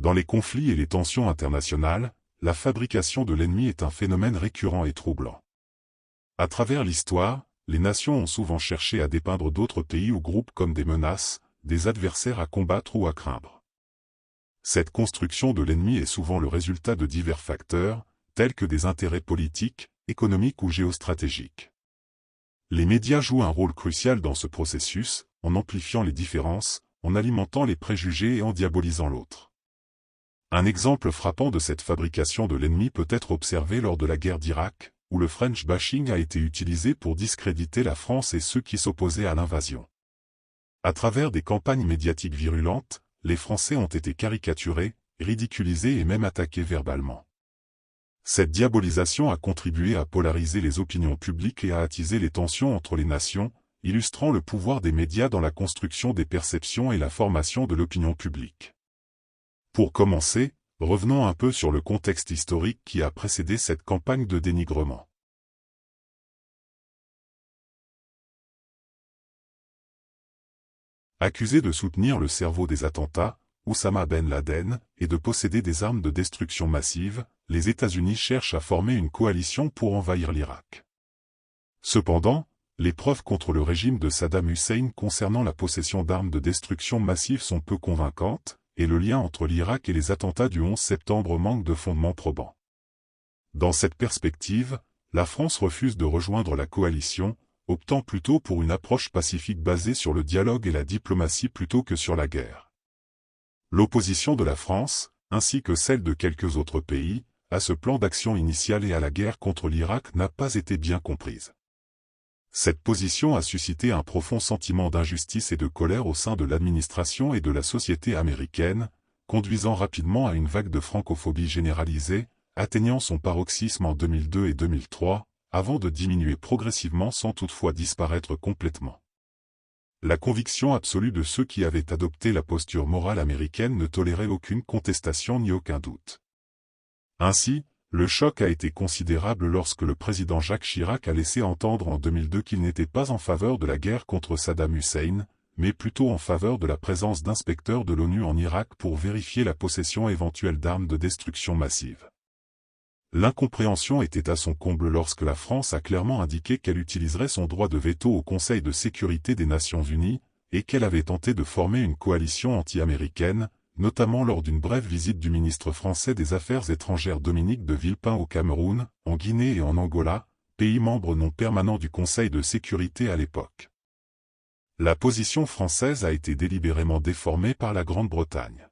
Dans les conflits et les tensions internationales, la fabrication de l'ennemi est un phénomène récurrent et troublant. À travers l'histoire, les nations ont souvent cherché à dépeindre d'autres pays ou groupes comme des menaces, des adversaires à combattre ou à craindre. Cette construction de l'ennemi est souvent le résultat de divers facteurs, tels que des intérêts politiques, économiques ou géostratégiques. Les médias jouent un rôle crucial dans ce processus, en amplifiant les différences, en alimentant les préjugés et en diabolisant l'autre. Un exemple frappant de cette fabrication de l'ennemi peut être observé lors de la guerre d'Irak, où le French bashing a été utilisé pour discréditer la France et ceux qui s'opposaient à l'invasion. À travers des campagnes médiatiques virulentes, les Français ont été caricaturés, ridiculisés et même attaqués verbalement. Cette diabolisation a contribué à polariser les opinions publiques et à attiser les tensions entre les nations, illustrant le pouvoir des médias dans la construction des perceptions et la formation de l'opinion publique. Pour commencer, revenons un peu sur le contexte historique qui a précédé cette campagne de dénigrement. Accusé de soutenir le cerveau des attentats, Oussama Ben Laden, et de posséder des armes de destruction massive, les États-Unis cherchent à former une coalition pour envahir l'Irak. Cependant, les preuves contre le régime de Saddam Hussein concernant la possession d'armes de destruction massive sont peu convaincantes, et le lien entre l'Irak et les attentats du 11 septembre manque de fondements probants. Dans cette perspective, la France refuse de rejoindre la coalition, optant plutôt pour une approche pacifique basée sur le dialogue et la diplomatie plutôt que sur la guerre. L'opposition de la France, ainsi que celle de quelques autres pays, à ce plan d'action initial et à la guerre contre l'Irak n'a pas été bien comprise. Cette position a suscité un profond sentiment d'injustice et de colère au sein de l'administration et de la société américaine, conduisant rapidement à une vague de francophobie généralisée, atteignant son paroxysme en 2002 et 2003, avant de diminuer progressivement sans toutefois disparaître complètement. La conviction absolue de ceux qui avaient adopté la posture morale américaine ne tolérait aucune contestation ni aucun doute. Ainsi, le choc a été considérable lorsque le président Jacques Chirac a laissé entendre en 2002 qu'il n'était pas en faveur de la guerre contre Saddam Hussein, mais plutôt en faveur de la présence d'inspecteurs de l'ONU en Irak pour vérifier la possession éventuelle d'armes de destruction massive. L'incompréhension était à son comble lorsque la France a clairement indiqué qu'elle utiliserait son droit de veto au Conseil de sécurité des Nations Unies, et qu'elle avait tenté de former une coalition anti-américaine, notamment lors d'une brève visite du ministre français des Affaires étrangères Dominique de Villepin au Cameroun, en Guinée et en Angola, pays membres non permanents du Conseil de sécurité à l'époque. La position française a été délibérément déformée par la Grande-Bretagne.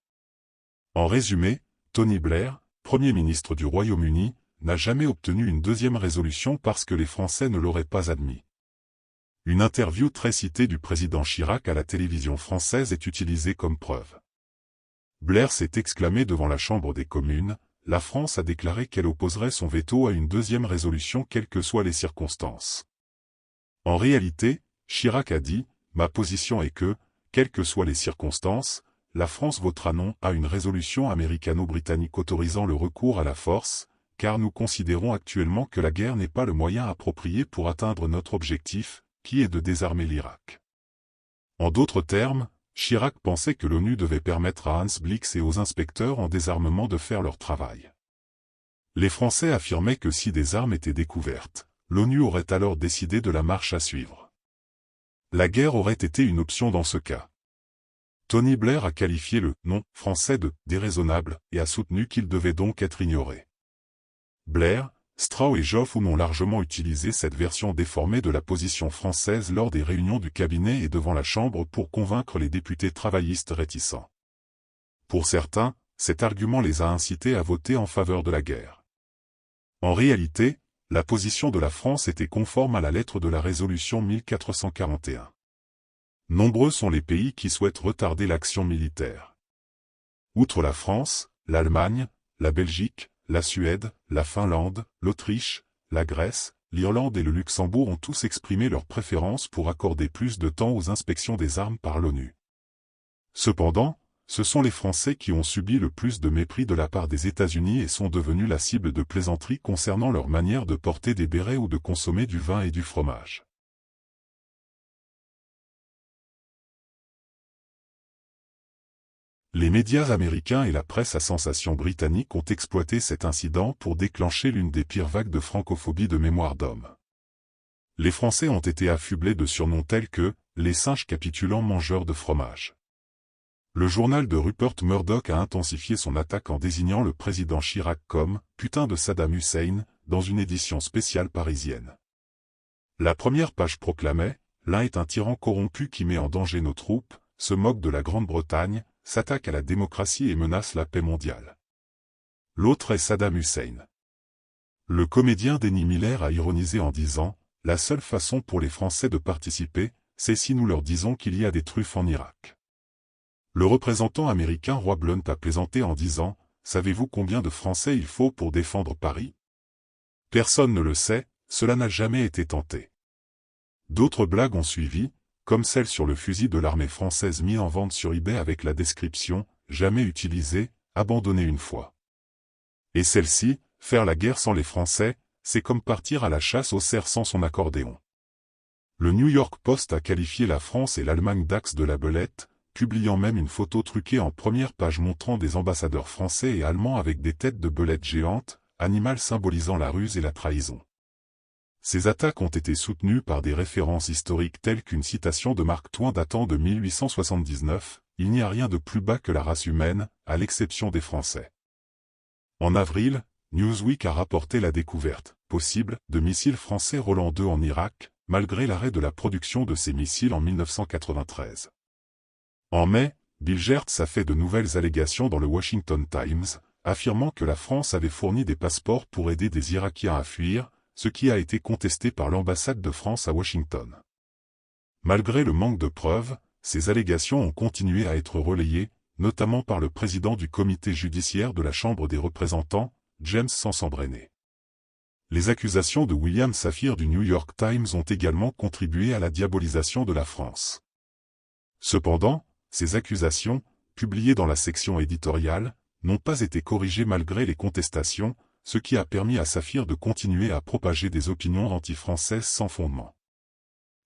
En résumé, Tony Blair, Premier ministre du Royaume-Uni, n'a jamais obtenu une deuxième résolution parce que les Français ne l'auraient pas admis. Une interview très citée du président Chirac à la télévision française est utilisée comme preuve. Blair s'est exclamé devant la Chambre des communes, « La France a déclaré qu'elle opposerait son veto à une deuxième résolution quelles que soient les circonstances. » En réalité, Chirac a dit, « Ma position est que, quelles que soient les circonstances, la France votera non à une résolution américano-britannique autorisant le recours à la force, car nous considérons actuellement que la guerre n'est pas le moyen approprié pour atteindre notre objectif, qui est de désarmer l'Irak. » En d'autres termes, Chirac pensait que l'ONU devait permettre à Hans Blix et aux inspecteurs en désarmement de faire leur travail. Les Français affirmaient que si des armes étaient découvertes, l'ONU aurait alors décidé de la marche à suivre. La guerre aurait été une option dans ce cas. Tony Blair a qualifié le « non » français de « déraisonnable » et a soutenu qu'il devait donc être ignoré. Blair, Strauss et Joffun ont largement utilisé cette version déformée de la position française lors des réunions du cabinet et devant la Chambre pour convaincre les députés travaillistes réticents. Pour certains, cet argument les a incités à voter en faveur de la guerre. En réalité, la position de la France était conforme à la lettre de la résolution 1441. Nombreux sont les pays qui souhaitent retarder l'action militaire. Outre la France, l'Allemagne, la Belgique, la Suède, la Finlande, l'Autriche, la Grèce, l'Irlande et le Luxembourg ont tous exprimé leur préférence pour accorder plus de temps aux inspections des armes par l'ONU. Cependant, ce sont les Français qui ont subi le plus de mépris de la part des États-Unis et sont devenus la cible de plaisanteries concernant leur manière de porter des bérets ou de consommer du vin et du fromage. Les médias américains et la presse à sensation britannique ont exploité cet incident pour déclencher l'une des pires vagues de francophobie de mémoire d'homme. Les Français ont été affublés de surnoms tels que « les singes capitulants mangeurs de fromage ». Le journal de Rupert Murdoch a intensifié son attaque en désignant le président Chirac comme « putain de Saddam Hussein » dans une édition spéciale parisienne. La première page proclamait « l'un est un tyran corrompu qui met en danger nos troupes, se moque de la Grande-Bretagne, s'attaque à la démocratie et menace la paix mondiale ». L'autre est Saddam Hussein. Le comédien Denny Miller a ironisé en disant « la seule façon pour les Français de participer, c'est si nous leur disons qu'il y a des truffes en Irak ». Le représentant américain Roy Blunt a plaisanté en disant « savez-vous combien de Français il faut pour défendre Paris ? Personne ne le sait, cela n'a jamais été tenté. » D'autres blagues ont suivi, comme celle sur le fusil de l'armée française mis en vente sur eBay avec la description « jamais utilisé, abandonné une fois ». Et celle-ci, « faire la guerre sans les Français, c'est comme partir à la chasse au cerf sans son accordéon ». Le New York Post a qualifié la France et l'Allemagne d'axe de la belette, publiant même une photo truquée en première page montrant des ambassadeurs français et allemands avec des têtes de belettes géantes, animal symbolisant la ruse et la trahison. Ces attaques ont été soutenues par des références historiques telles qu'une citation de Mark Twain datant de 1879, « Il n'y a rien de plus bas que la race humaine, à l'exception des Français ». En avril, Newsweek a rapporté la découverte, possible, de missiles français Roland 2 en Irak, malgré l'arrêt de la production de ces missiles en 1993. En mai, Bill Gertz a fait de nouvelles allégations dans le Washington Times, affirmant que la France avait fourni des passeports pour aider des Irakiens à fuir, ce qui a été contesté par l'ambassade de France à Washington. Malgré le manque de preuves, ces allégations ont continué à être relayées, notamment par le président du comité judiciaire de la Chambre des représentants, James Sansambrené. Les accusations de William Safire du New York Times ont également contribué à la diabolisation de la France. Cependant, ces accusations, publiées dans la section éditoriale, n'ont pas été corrigées malgré les contestations, ce qui a permis à Safire de continuer à propager des opinions anti-françaises sans fondement.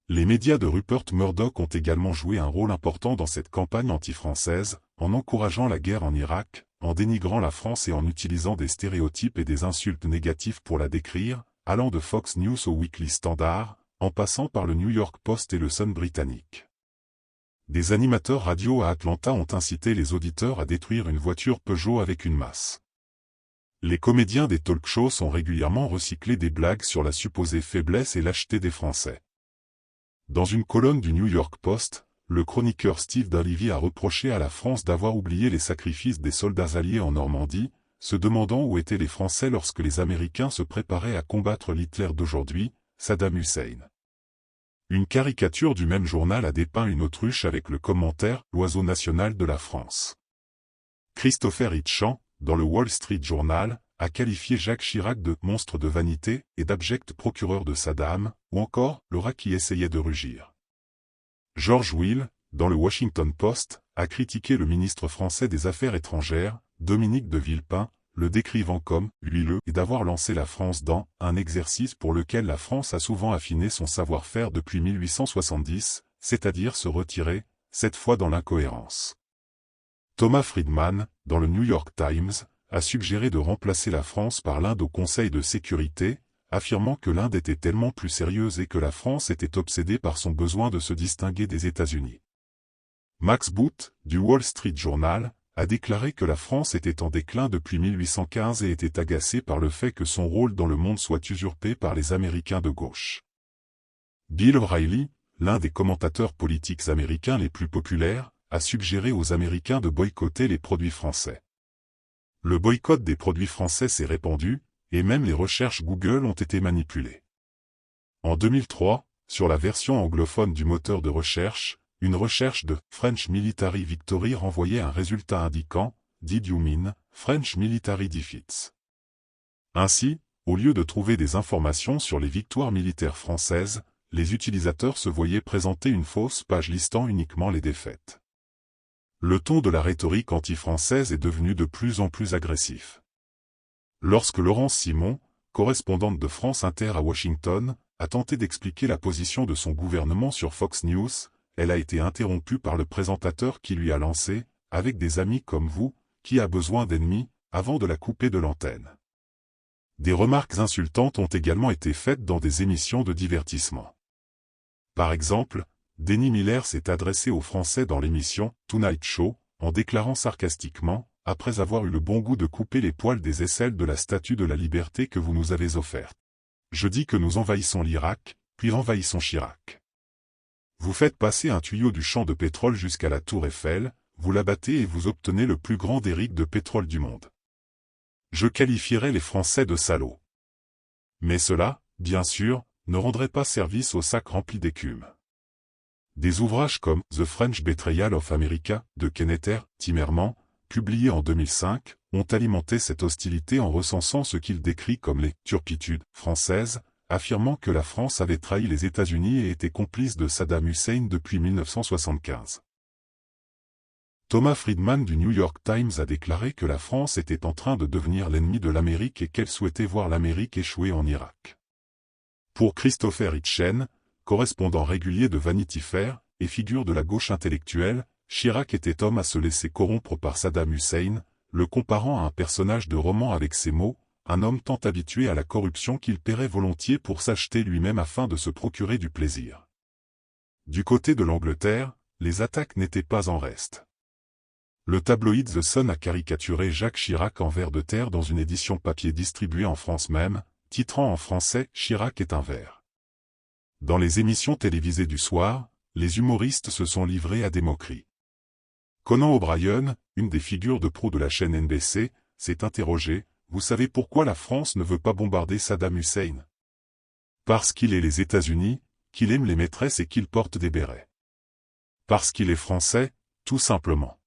Les médias de Rupert Murdoch ont également joué un rôle important dans cette campagne anti-française, en encourageant la guerre en Irak, en dénigrant la France et en utilisant des stéréotypes et des insultes négatives pour la décrire, allant de Fox News au Weekly Standard, en passant par le New York Post et le Sun britannique. Des animateurs radio à Atlanta ont incité les auditeurs à détruire une voiture Peugeot avec une masse. Les comédiens des talk-shows ont régulièrement recyclé des blagues sur la supposée faiblesse et lâcheté des Français. Dans une colonne du New York Post, le chroniqueur Steve Dalivy a reproché à la France d'avoir oublié les sacrifices des soldats alliés en Normandie, se demandant où étaient les Français lorsque les Américains se préparaient à combattre l'Hitler d'aujourd'hui, Saddam Hussein. Une caricature du même journal a dépeint une autruche avec le commentaire « L'oiseau national de la France ». Christopher Hitchens, dans le Wall Street Journal, a qualifié Jacques Chirac de « monstre de vanité » et d'abject procureur de Saddam, ou encore « le rat qui essayait de rugir ». George Will, dans le Washington Post, a critiqué le ministre français des Affaires étrangères, Dominique de Villepin, le décrivant comme « huileux » et d'avoir lancé la France dans « un exercice pour lequel la France a souvent affiné son savoir-faire depuis 1870, c'est-à-dire se retirer, cette fois dans l'incohérence ». Thomas Friedman, dans le New York Times, a suggéré de remplacer la France par l'Inde au Conseil de sécurité, affirmant que l'Inde était tellement plus sérieuse et que la France était obsédée par son besoin de se distinguer des États-Unis. Max Boot, du Wall Street Journal, a déclaré que la France était en déclin depuis 1815 et était agacée par le fait que son rôle dans le monde soit usurpé par les Américains de gauche. Bill O'Reilly, l'un des commentateurs politiques américains les plus populaires, a suggéré aux Américains de boycotter les produits français. Le boycott des produits français s'est répandu, et même les recherches Google ont été manipulées. En 2003, sur la version anglophone du moteur de recherche, une recherche de French Military Victory renvoyait un résultat indiquant « Did you mean French Military Defeats ?» Ainsi, au lieu de trouver des informations sur les victoires militaires françaises, les utilisateurs se voyaient présenter une fausse page listant uniquement les défaites. Le ton de la rhétorique anti-française est devenu de plus en plus agressif. Lorsque Laurence Simon, correspondante de France Inter à Washington, a tenté d'expliquer la position de son gouvernement sur Fox News, elle a été interrompue par le présentateur qui lui a lancé « avec des amis comme vous, qui a besoin d'ennemis, avant de la couper de l'antenne. Des remarques insultantes ont également été faites dans des émissions de divertissement. Par exemple, Denny Miller s'est adressé aux Français dans l'émission Tonight Show, en déclarant sarcastiquement, après avoir eu le bon goût de couper les poils des aisselles de la statue de la liberté que vous nous avez offerte. Je dis que nous envahissons l'Irak, puis envahissons Chirac. Vous faites passer un tuyau du champ de pétrole jusqu'à la tour Eiffel, vous l'abattez et vous obtenez le plus grand derrick de pétrole du monde. Je qualifierais les Français de salauds. Mais cela, bien sûr, ne rendrait pas service au sac rempli d'écume. Des ouvrages comme The French Betrayal of America de Kenneth R. Timmerman, publié en 2005, ont alimenté cette hostilité en recensant ce qu'il décrit comme les « turpitudes » françaises, affirmant que la France avait trahi les États-Unis et était complice de Saddam Hussein depuis 1975. Thomas Friedman du New York Times a déclaré que la France était en train de devenir l'ennemi de l'Amérique et qu'elle souhaitait voir l'Amérique échouer en Irak. Pour Christopher Hitchens, correspondant régulier de Vanity Fair et figure de la gauche intellectuelle, Chirac était homme à se laisser corrompre par Saddam Hussein, le comparant à un personnage de roman avec ces mots, un homme tant habitué à la corruption qu'il paierait volontiers pour s'acheter lui-même afin de se procurer du plaisir. Du côté de l'Angleterre, les attaques n'étaient pas en reste. Le tabloïd The Sun a caricaturé Jacques Chirac en vers de terre dans une édition papier distribuée en France même, titrant en français « Chirac est un ver ». Dans les émissions télévisées du soir, les humoristes se sont livrés à des moqueries. Conan O'Brien, une des figures de proue de la chaîne NBC, s'est interrogé « Vous savez pourquoi la France ne veut pas bombarder Saddam Hussein ? Parce qu'il est les États-Unis, qu'il aime les maîtresses et qu'il porte des bérets. Parce qu'il est français, tout simplement. »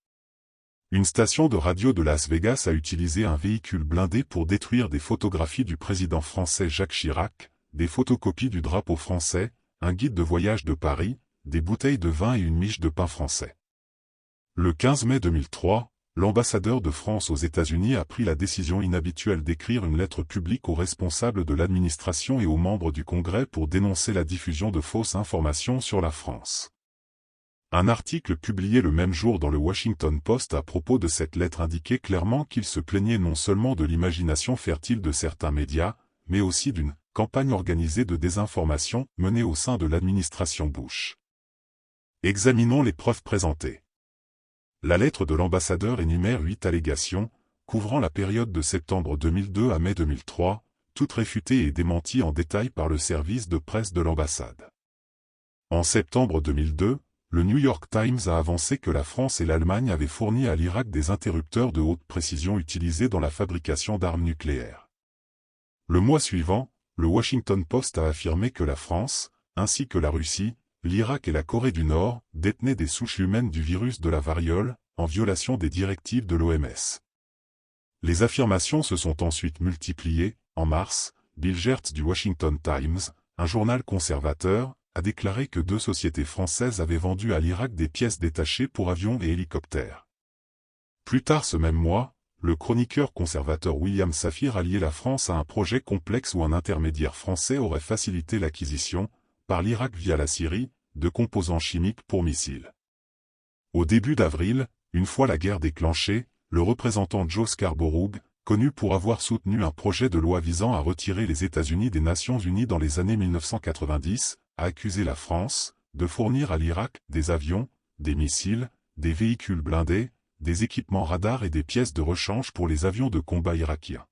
Une station de radio de Las Vegas a utilisé un véhicule blindé pour détruire des photographies du président français Jacques Chirac, des photocopies du drapeau français, un guide de voyage de Paris, des bouteilles de vin et une miche de pain français. Le 15 mai 2003, l'ambassadeur de France aux États-Unis a pris la décision inhabituelle d'écrire une lettre publique aux responsables de l'administration et aux membres du Congrès pour dénoncer la diffusion de fausses informations sur la France. Un article publié le même jour dans le Washington Post à propos de cette lettre indiquait clairement qu'il se plaignait non seulement de l'imagination fertile de certains médias, mais aussi d'une campagne organisée de désinformation menée au sein de l'administration Bush. Examinons les preuves présentées. La lettre de l'ambassadeur énumère 8 allégations, couvrant la période de septembre 2002 à mai 2003, toutes réfutées et démenties en détail par le service de presse de l'ambassade. En septembre 2002, le New York Times a avancé que la France et l'Allemagne avaient fourni à l'Irak des interrupteurs de haute précision utilisés dans la fabrication d'armes nucléaires. Le mois suivant, le Washington Post a affirmé que la France, ainsi que la Russie, l'Irak et la Corée du Nord, détenaient des souches humaines du virus de la variole, en violation des directives de l'OMS. Les affirmations se sont ensuite multipliées. En mars, Bill Gertz du Washington Times, un journal conservateur, a déclaré que 2 sociétés françaises avaient vendu à l'Irak des pièces détachées pour avions et hélicoptères. Plus tard ce même mois, le chroniqueur conservateur William Safire a lié la France à un projet complexe où un intermédiaire français aurait facilité l'acquisition, par l'Irak via la Syrie, de composants chimiques pour missiles. Au début d'avril, une fois la guerre déclenchée, le représentant Joe Scarborough, connu pour avoir soutenu un projet de loi visant à retirer les États-Unis des Nations Unies dans les années 1990, a accusé la France de fournir à l'Irak des avions, des missiles, des véhicules blindés, des équipements radars et des pièces de rechange pour les avions de combat irakiens.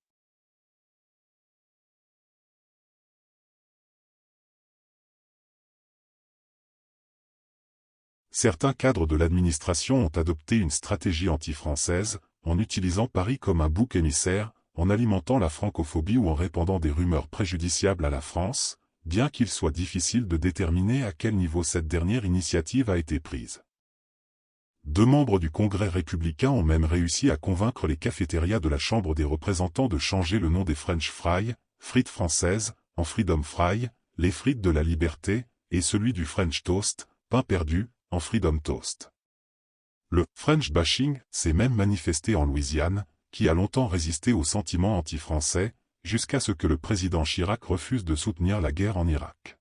Certains cadres de l'administration ont adopté une stratégie anti-française, en utilisant Paris comme un bouc émissaire, en alimentant la francophobie ou en répandant des rumeurs préjudiciables à la France, bien qu'il soit difficile de déterminer à quel niveau cette dernière initiative a été prise. 2 membres du Congrès républicain ont même réussi à convaincre les cafétérias de la Chambre des représentants de changer le nom des French fries, frites françaises, en Freedom Fry, les frites de la liberté, et celui du French toast, pain perdu, en Freedom Toast. Le French bashing s'est même manifesté en Louisiane, qui a longtemps résisté aux sentiments anti-français, jusqu'à ce que le président Chirac refuse de soutenir la guerre en Irak.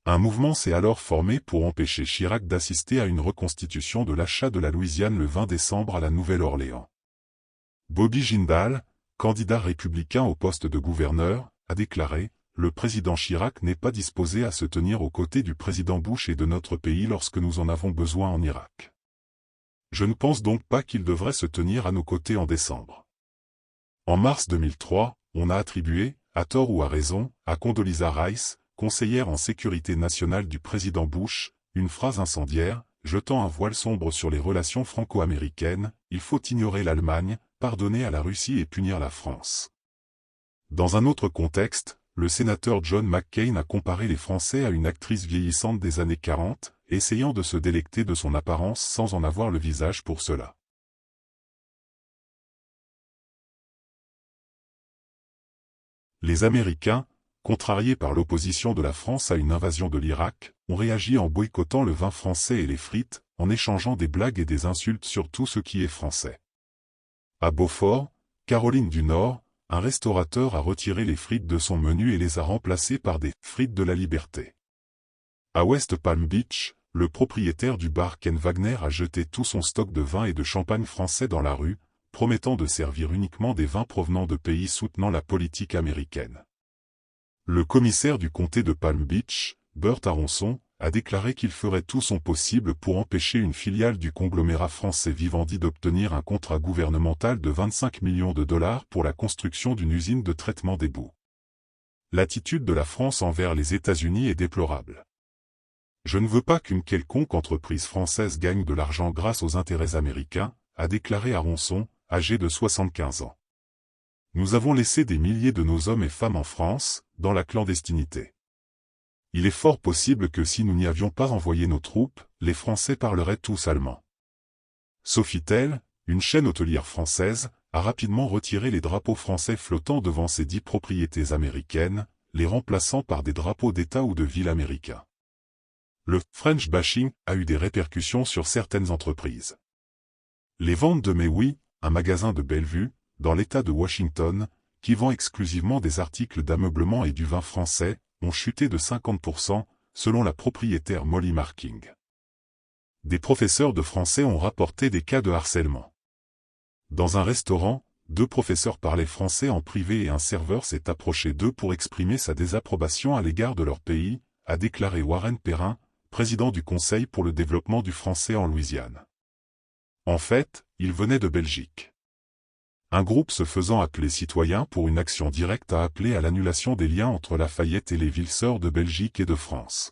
Un mouvement s'est alors formé pour empêcher Chirac d'assister à une reconstitution de l'achat de la Louisiane le 20 décembre à la Nouvelle-Orléans. Bobby Jindal, candidat républicain au poste de gouverneur, a déclaré « Le président Chirac n'est pas disposé à se tenir aux côtés du président Bush et de notre pays lorsque nous en avons besoin en Irak. Je ne pense donc pas qu'il devrait se tenir à nos côtés en décembre. » En mars 2003, on a attribué, à tort ou à raison, à Condoleezza Rice, conseillère en sécurité nationale du président Bush, une phrase incendiaire, jetant un voile sombre sur les relations franco-américaines, « Il faut ignorer l'Allemagne, pardonner à la Russie et punir la France. » Dans un autre contexte, le sénateur John McCain a comparé les Français à une actrice vieillissante des années 40, essayant de se délecter de son apparence sans en avoir le visage pour cela. Les Américains, contrariés par l'opposition de la France à une invasion de l'Irak, ont réagi en boycottant le vin français et les frites, en échangeant des blagues et des insultes sur tout ce qui est français. À Beaufort, Caroline du Nord, un restaurateur a retiré les frites de son menu et les a remplacées par des « frites de la liberté ». À West Palm Beach, le propriétaire du bar Ken Wagner a jeté tout son stock de vin et de champagne français dans la rue, promettant de servir uniquement des vins provenant de pays soutenant la politique américaine. Le commissaire du comté de Palm Beach, Burt Aronson, a déclaré qu'il ferait tout son possible pour empêcher une filiale du conglomérat français Vivendi d'obtenir un contrat gouvernemental de 25 millions de dollars pour la construction d'une usine de traitement des boues. L'attitude de la France envers les États-Unis est déplorable. Je ne veux pas qu'une quelconque entreprise française gagne de l'argent grâce aux intérêts américains, a déclaré Aronson, âgé de 75 ans. Nous avons laissé des milliers de nos hommes et femmes en France, dans la clandestinité. Il est fort possible que si nous n'y avions pas envoyé nos troupes, les Français parleraient tous allemand. Sofitel, une chaîne hôtelière française, a rapidement retiré les drapeaux français flottant devant ses 10 propriétés américaines, les remplaçant par des drapeaux d'État ou de ville américains. Le « French bashing » a eu des répercussions sur certaines entreprises. Les ventes de Mewi, un magasin de Bellevue, dans l'État de Washington, qui vend exclusivement des articles d'ameublement et du vin français, ont chuté de 50%, selon la propriétaire Molly Marking. Des professeurs de français ont rapporté des cas de harcèlement. Dans un restaurant, 2 professeurs parlaient français en privé et un serveur s'est approché d'eux pour exprimer sa désapprobation à l'égard de leur pays, a déclaré Warren Perrin, président du Conseil pour le développement du français en Louisiane. En fait, il venait de Belgique. Un groupe se faisant appeler Citoyens pour une action directe a appelé à l'annulation des liens entre Lafayette et les villes sœurs de Belgique et de France.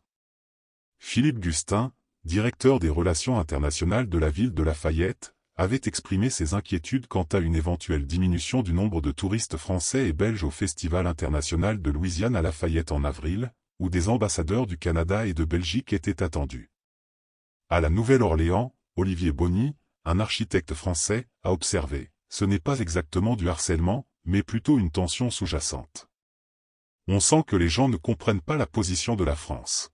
Philippe Gustin, directeur des relations internationales de la ville de Lafayette, avait exprimé ses inquiétudes quant à une éventuelle diminution du nombre de touristes français et belges au Festival international de Louisiane à Lafayette en avril, où des ambassadeurs du Canada et de Belgique étaient attendus. À la Nouvelle-Orléans, Olivier Bonny, un architecte français, a observé. Ce n'est pas exactement du harcèlement, mais plutôt une tension sous-jacente. On sent que les gens ne comprennent pas la position de la France.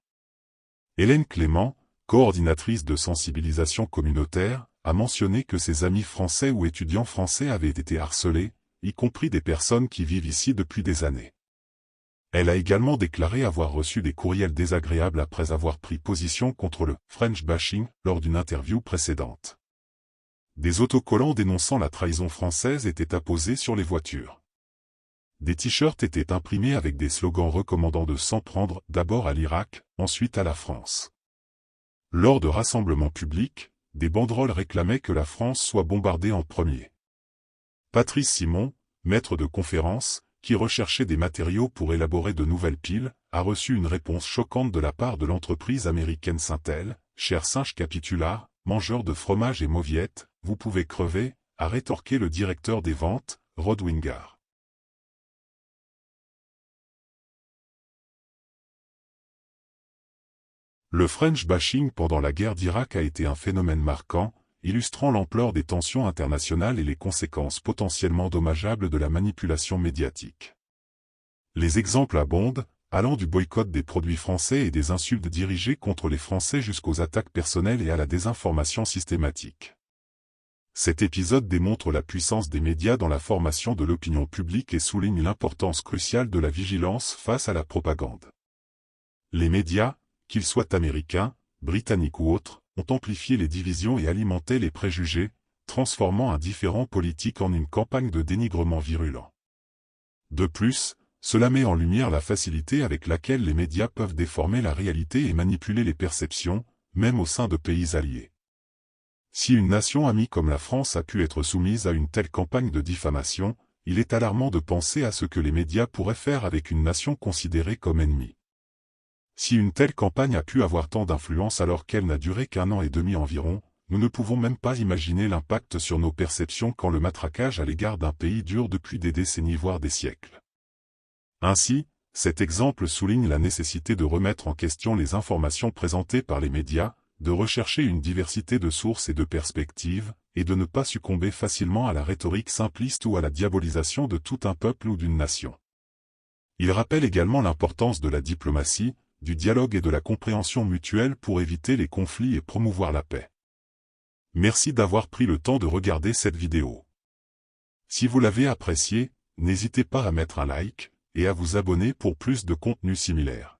Hélène Clément, coordinatrice de sensibilisation communautaire, a mentionné que ses amis français ou étudiants français avaient été harcelés, y compris des personnes qui vivent ici depuis des années. Elle a également déclaré avoir reçu des courriels désagréables après avoir pris position contre le « French bashing » lors d'une interview précédente. Des autocollants dénonçant la trahison française étaient apposés sur les voitures. Des t-shirts étaient imprimés avec des slogans recommandant de s'en prendre d'abord à l'Irak, ensuite à la France. Lors de rassemblements publics, des banderoles réclamaient que la France soit bombardée en premier. Patrice Simon, maître de conférence, qui recherchait des matériaux pour élaborer de nouvelles piles, a reçu une réponse choquante de la part de l'entreprise américaine Syntel, « Cher singe capitulard, mangeur de fromage et mauviettes, vous pouvez crever », a rétorqué le directeur des ventes, Rod Wingard. Le French bashing pendant la guerre d'Irak a été un phénomène marquant, illustrant l'ampleur des tensions internationales et les conséquences potentiellement dommageables de la manipulation médiatique. Les exemples abondent, allant du boycott des produits français et des insultes dirigées contre les Français jusqu'aux attaques personnelles et à la désinformation systématique. Cet épisode démontre la puissance des médias dans la formation de l'opinion publique et souligne l'importance cruciale de la vigilance face à la propagande. Les médias, qu'ils soient américains, britanniques ou autres, ont amplifié les divisions et alimenté les préjugés, transformant un différend politique en une campagne de dénigrement virulent. De plus, cela met en lumière la facilité avec laquelle les médias peuvent déformer la réalité et manipuler les perceptions, même au sein de pays alliés. Si une nation amie comme la France a pu être soumise à une telle campagne de diffamation, il est alarmant de penser à ce que les médias pourraient faire avec une nation considérée comme ennemie. Si une telle campagne a pu avoir tant d'influence alors qu'elle n'a duré qu'1 an et demi environ, nous ne pouvons même pas imaginer l'impact sur nos perceptions quand le matraquage à l'égard d'un pays dure depuis des décennies voire des siècles. Ainsi, cet exemple souligne la nécessité de remettre en question les informations présentées par les médias, de rechercher une diversité de sources et de perspectives, et de ne pas succomber facilement à la rhétorique simpliste ou à la diabolisation de tout un peuple ou d'une nation. Il rappelle également l'importance de la diplomatie, du dialogue et de la compréhension mutuelle pour éviter les conflits et promouvoir la paix. Merci d'avoir pris le temps de regarder cette vidéo. Si vous l'avez appréciée, n'hésitez pas à mettre un like, et à vous abonner pour plus de contenu similaire.